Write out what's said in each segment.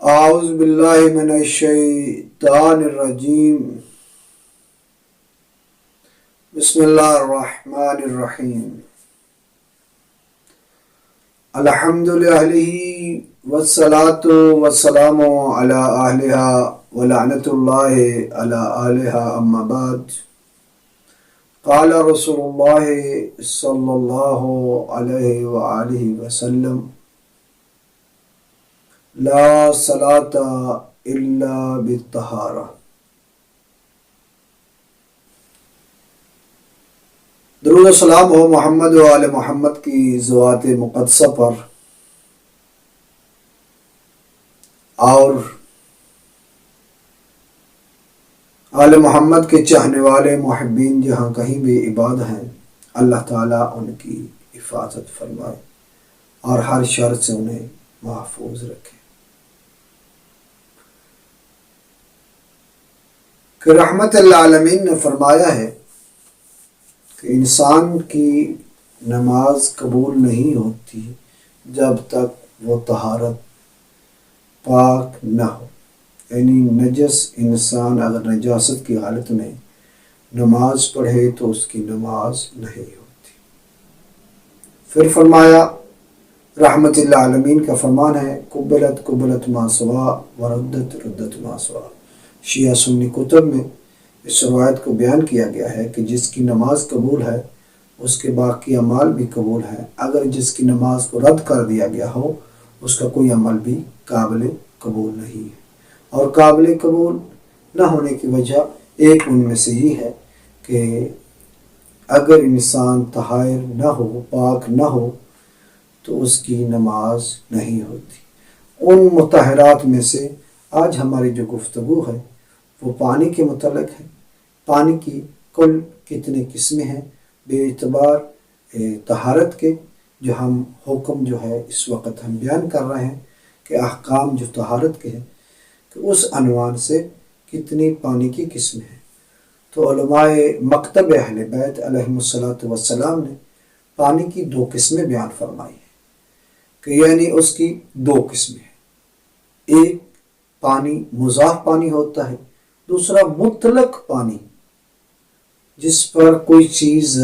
اعوذ باللہ من الشیطان الرجیم بسم اللہ الرحمن الرحیم الحمد للہ والصلاة والسلام علی اہلہا ولعنت اللہ علی اہلہا اما بعد قال رسول اللہ صلی اللہ علیہ وآلہ وسلم لا صلاة الا بالطہارہ۔ درود و سلام ہو محمد و آل محمد کی ذوات مقدسہ پر اور آل محمد کے چاہنے والے محبین جہاں کہیں بھی عباد ہیں، اللہ تعالیٰ ان کی حفاظت فرمائے اور ہر شر سے انہیں محفوظ رکھے۔ کہ رحمت للعالمین نے فرمایا ہے کہ انسان کی نماز قبول نہیں ہوتی جب تک وہ طہارت پاک نہ ہو، یعنی نجس انسان اگر نجاست کی حالت میں نماز پڑھے تو اس کی نماز نہیں ہوتی۔ پھر فرمایا رحمت للعالمین کا فرمان ہے قبلت قبلت ما سوا وردت ردت ما سوا۔ شیعہ سنی کتب میں اس روایت کو بیان کیا گیا ہے کہ جس کی نماز قبول ہے اس کے باقی اعمال بھی قبول ہیں، اگر جس کی نماز کو رد کر دیا گیا ہو اس کا کوئی عمل بھی قابل قبول نہیں ہے۔ اور قابل قبول نہ ہونے کی وجہ ایک ان میں سے یہ ہے کہ اگر انسان طاہر نہ ہو، پاک نہ ہو تو اس کی نماز نہیں ہوتی۔ ان مطہرات میں سے آج ہماری جو گفتگو ہے وہ پانی کے متعلق ہے۔ پانی کی کل کتنے قسمیں ہیں بے اعتبار طہارت کے، جو ہم حکم جو ہے اس وقت ہم بیان کر رہے ہیں کہ احکام جو طہارت کے ہیں کہ اس عنوان سے کتنی پانی کی قسمیں ہیں۔ تو علماء مکتب اہل بیت علیہم الصلاۃ والسلام نے پانی کی دو قسمیں بیان فرمائی ہیں، کہ یعنی اس کی دو قسمیں ہیں۔ ایک پانی مضاف پانی ہوتا ہے، دوسرا مطلق پانی جس پر کوئی چیز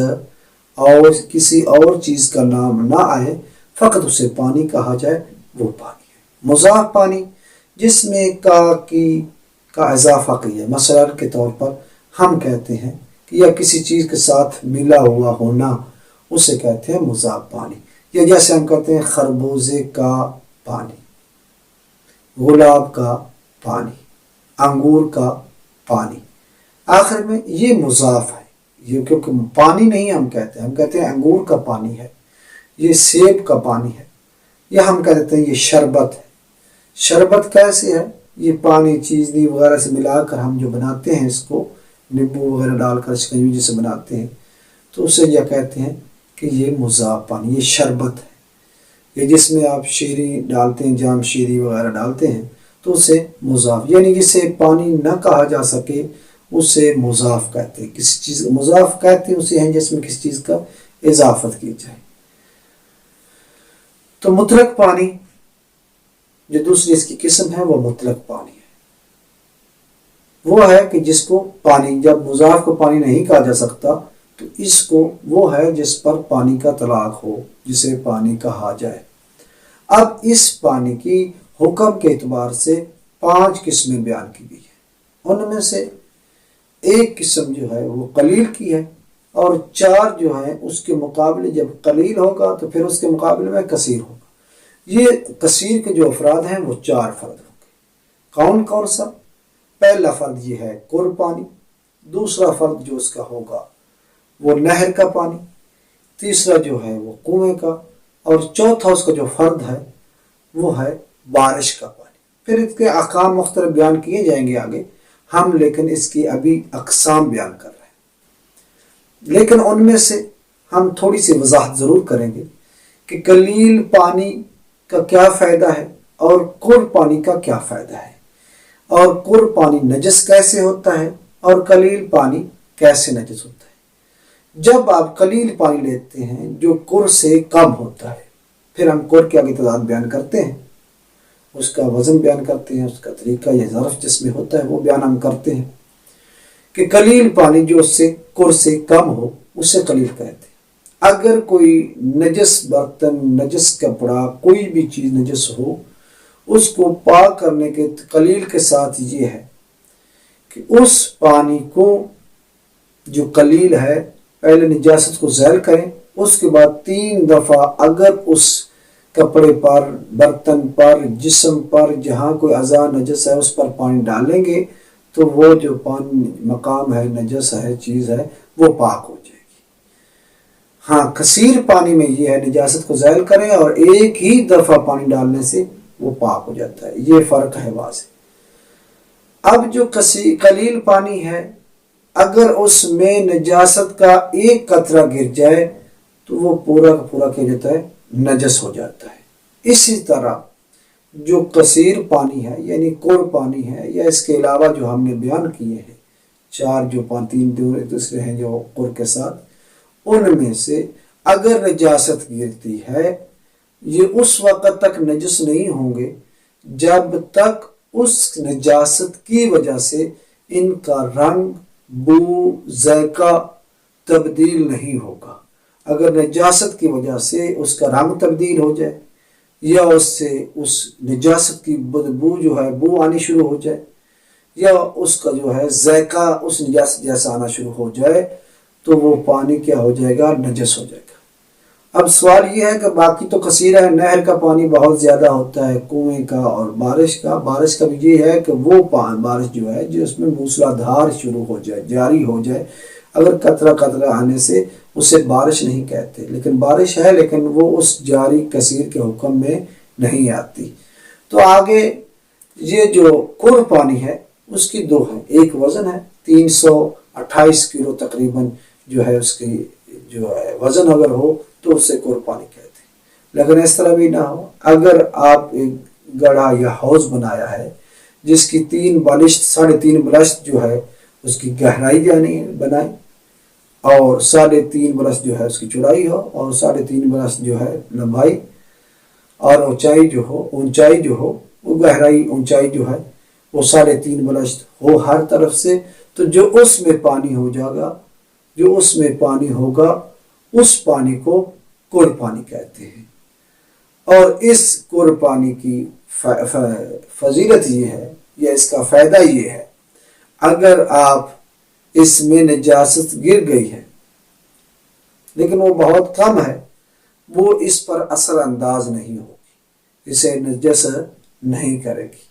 اور کسی اور چیز کا نام نہ آئے، فقط اسے پانی کہا جائے، وہ پانی ہے۔ مضاف پانی جس میں کا اضافہ کیا ہے، مثال کے طور پر ہم کہتے ہیں کہ یا کسی چیز کے ساتھ ملا ہوا ہونا، اسے کہتے ہیں مضاف پانی۔ یا جیسے ہم کہتے ہیں خربوزے کا پانی، گلاب کا پانی، انگور کا پانی، آخر میں یہ مضاف ہے۔ یہ کیونکہ پانی نہیں ہم کہتے ہیں انگور کا پانی ہے، یہ سیب کا پانی ہے، یا ہم کہتے ہیں یہ شربت ہے۔ شربت کیسے ہے؟ یہ پانی چیزنی وغیرہ سے ملا کر ہم جو بناتے ہیں، اس کو نیبو وغیرہ ڈال کر شکنجی سے بناتے ہیں، تو اسے یہ کہتے ہیں کہ یہ مضاف پانی، یہ شربت ہے۔ یہ جس میں آپ شیری ڈالتے ہیں، جام شیری وغیرہ ڈالتے ہیں، تو اسے مضاف، یعنی جسے پانی نہ کہا جا سکے اسے مضاف کہتے ہیں۔ کسی چیز مضاف کہتے ہیں اسے ہیں جس میں کسی چیز کا اضافت کی جائے۔ تو مطلق پانی جو دوسری اس کی قسم ہے وہ مطلق پانی ہے۔ وہ ہے کہ جس کو پانی، جب مضاف کو پانی نہیں کہا جا سکتا تو اس کو وہ ہے جس پر پانی کا طلاق ہو، جسے پانی کہا جائے۔ اب اس پانی کی حکم کے اعتبار سے 5 قسمیں بیان کی گئی ہیں۔ ان میں سے ایک قسم جو ہے وہ قلیل کی ہے، اور 4 جو ہیں اس کے مقابلے، جب قلیل ہوگا تو پھر اس کے مقابلے میں کثیر ہوگا۔ یہ کثیر کے جو افراد ہیں وہ 4 فرد ہوں گے۔ کون کون سا؟ پہلا فرد یہ ہے کل پانی، دوسرا فرد جو اس کا ہوگا وہ نہر کا پانی، تیسرا جو ہے وہ کنویں کا، اور چوتھا اس کا جو فرد ہے وہ ہے بارش کا پانی۔ پھر اس کے احکام مختلف بیان کیے جائیں گے آگے، ہم لیکن اس کی ابھی اقسام بیان کر رہے ہیں۔ لیکن ان میں سے ہم تھوڑی سی وضاحت ضرور کریں گے کہ قلیل پانی کا کیا فائدہ ہے اور کل پانی کا کیا فائدہ ہے، اور کل پانی نجس کیسے ہوتا ہے اور قلیل پانی کیسے نجس ہوتا ہے۔ جب آپ قلیل پانی لیتے ہیں جو کر سے کم ہوتا ہے، پھر ہم کر کے آگے تعداد بیان کرتے ہیں، اس کا وزن بیان کرتے ہیں، اس کا طریقہ یا ظرف جس میں ہوتا ہے وہ بیان ہم کرتے ہیں کہ قلیل پانی جو اس سے کر سے کم ہو اسے قلیل کہتے ہیں۔ اگر کوئی نجس برتن، نجس کپڑا، کوئی بھی چیز نجس ہو، اس کو پاک کرنے کے قلیل کے ساتھ یہ ہے کہ اس پانی کو جو قلیل ہے پہلے نجاست کو زائل کریں، اس کے بعد 3 دفعہ اگر اس کپڑے پر، برتن پر، جسم پر جہاں کوئی اعضاء نجس ہے اس پر پانی ڈالیں گے تو وہ جو پانی مقام ہے، نجس ہے، چیز ہے، وہ پاک ہو جائے گی۔ ہاں، کثیر پانی میں یہ ہے نجاست کو زائل کریں اور ایک ہی دفعہ پانی ڈالنے سے وہ پاک ہو جاتا ہے، یہ فرق ہے واضح۔ اب جو قلیل پانی ہے، اگر اس میں نجاست کا ایک قطرہ گر جائے تو وہ پورا کا پورا کیا جاتا ہے، نجس ہو جاتا ہے۔ اسی طرح جو کثیر پانی ہے یعنی کور پانی ہے، یا اس کے علاوہ جو ہم نے بیان کیے ہیں 4 جو 3 ایک دوسرے ہیں جو کور کے ساتھ، ان میں سے اگر نجاست گرتی ہے یہ اس وقت تک نجس نہیں ہوں گے جب تک اس نجاست کی وجہ سے ان کا رنگ، بو، ذائقہ تبدیل نہیں ہوگا۔ اگر نجاست کی وجہ سے اس کا رنگ تبدیل ہو جائے یا اس سے اس نجاست کی بدبو جو ہے بو آنی شروع ہو جائے یا اس کا جو ہے ذائقہ اس نجاست جیسا آنا شروع ہو جائے تو وہ پانی کیا ہو جائے گا، نجس ہو جائے گا۔ اب سوال یہ ہے کہ باقی تو کثیر ہے، نہر کا پانی بہت زیادہ ہوتا ہے، کنویں کا اور بارش کا بھی یہ ہے کہ وہ بارش جو ہے جو اس میں موسلا دھار شروع ہو جائے، جاری ہو جائے، اگر قطرہ قطرہ آنے سے اسے بارش نہیں کہتے، لیکن بارش ہے، لیکن وہ اس جاری کثیر کے حکم میں نہیں آتی۔ تو آگے یہ جو کل پانی ہے اس کی 2 ہے، ایک وزن ہے 328 کلو تقریباً جو ہے، اس کی جو ہے وزن اگر ہو تو اسے کور پانی کہتے ہیں۔ لیکن اس طرح بھی نہ ہو، اگر آپ ایک گڑھا یا حوض بنایا ہے جس کی 3 بالشت 3.5 بالشت جو ہے اس کی گہرائی یعنی بنائیں اور 3.5 بالشت جو ہے اس کی چوڑائی ہو اور 3.5 بالشت جو ہے لمبائی، اور اونچائی جو ہو وہ گہرائی اونچائی جو ہے وہ 3.5 بالشت ہو ہر طرف سے، تو جو اس میں پانی ہوگا اس پانی کو کور پانی کہتے ہیں۔ اور اس کور پانی کی فضیلت یہ ہے یا اس کا فائدہ یہ ہے، اگر آپ اس میں نجاست گر گئی ہے لیکن وہ بہت کم ہے، وہ اس پر اثر انداز نہیں ہوگی، اسے نجس نہیں کرے گی۔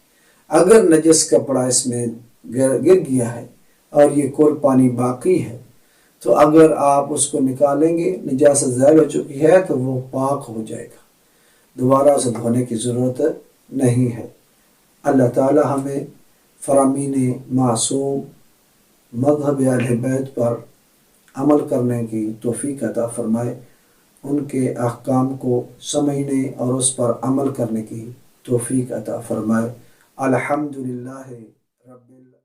اگر نجس کپڑا اس میں گر گیا ہے اور یہ کور پانی باقی ہے تو اگر آپ اس کو نکالیں گے، نجاست زائل ہو چکی ہے تو وہ پاک ہو جائے گا، دوبارہ اسے دھونے کی ضرورت نہیں ہے۔ اللہ تعالی ہمیں فرامین معصوم مذہب اہل بیت پر عمل کرنے کی توفیق عطا فرمائے، ان کے احکام کو سمجھنے اور اس پر عمل کرنے کی توفیق عطا فرمائے۔ الحمدللہ رب العالمین۔